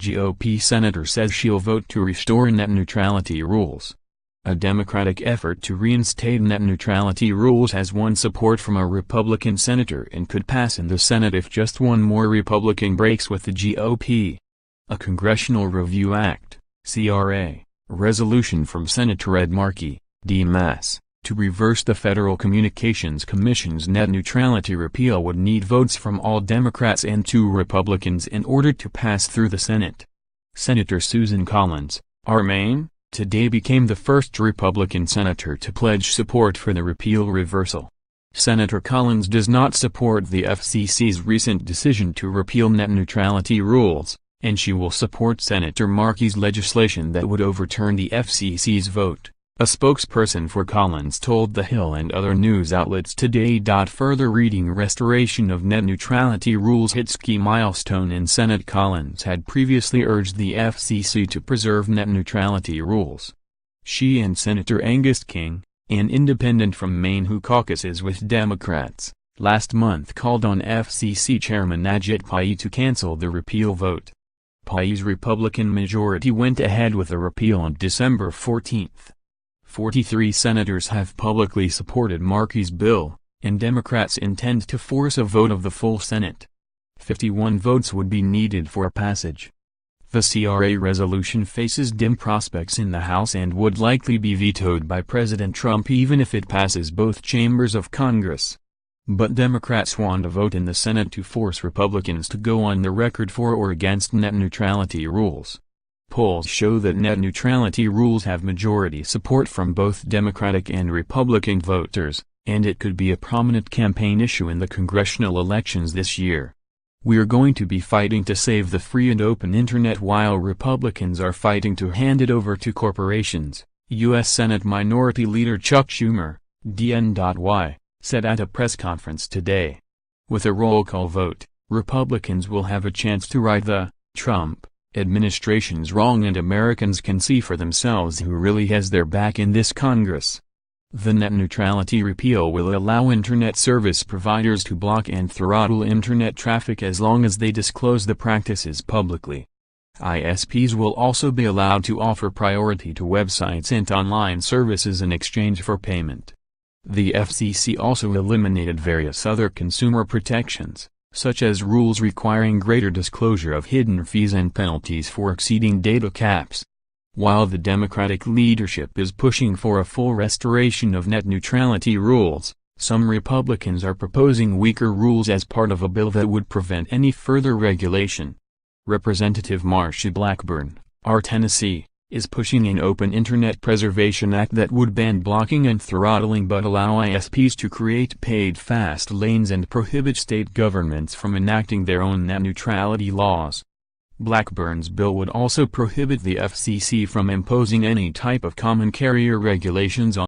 GOP senator says she'll vote to restore net neutrality rules. A Democratic effort to reinstate net neutrality rules has won support from a Republican senator and could pass in the Senate if just one more Republican breaks with the GOP. A Congressional Review Act (CRA) resolution from Senator Markey, D.Mass., to reverse the Federal Communications Commission's net neutrality repeal would need votes from all Democrats and 2 Republicans in order to pass through the Senate. Senator Susan Collins, R-Maine, today became the first Republican senator to pledge support for the repeal reversal. Senator Collins does not support the FCC's recent decision to repeal net neutrality rules, and she will support Senator Markey's legislation that would overturn the FCC's vote. A spokesperson for Collins told The Hill and other news outlets today.Further reading restoration of net neutrality rules hits key milestone in Senate. Collins had previously urged the FCC to preserve net neutrality rules. She and Senator Angus King, an independent from Maine who caucuses with Democrats, last month called on FCC Chairman Ajit Pai to cancel the repeal vote. Pai's Republican majority went ahead with the repeal on December 14. 43 senators have publicly supported Markey's bill, and Democrats intend to force a vote of the full Senate. 51 votes would be needed for passage. The CRA resolution faces dim prospects in the House and would likely be vetoed by President Trump even if it passes both chambers of Congress. But Democrats want a vote in the Senate to force Republicans to go on the record for or against net neutrality rules. Polls show that net neutrality rules have majority support from both Democratic and Republican voters, and it could be a prominent campaign issue in the congressional elections this year. We're going to be fighting to save the free and open internet while Republicans are fighting to hand it over to corporations, U.S. Senate Minority Leader Chuck Schumer, DN.Y, said at a press conference today. With a roll call vote, Republicans will have a chance to right the Trump administration's wrong and Americans can see for themselves who really has their back in this Congress. The net neutrality repeal will allow internet service providers to block and throttle internet traffic as long as they disclose the practices publicly. ISPs will also be allowed to offer priority to websites and online services in exchange for payment. The FCC also eliminated various other consumer protections, such as rules requiring greater disclosure of hidden fees and penalties for exceeding data caps. While the Democratic leadership is pushing for a full restoration of net neutrality rules, some Republicans are proposing weaker rules as part of a bill that would prevent any further regulation. Representative Marsha Blackburn, R. Tennessee, is pushing an Open Internet Preservation Act that would ban blocking and throttling but allow ISPs to create paid fast lanes and prohibit state governments from enacting their own net neutrality laws. Blackburn's bill would also prohibit the FCC from imposing any type of common carrier regulations on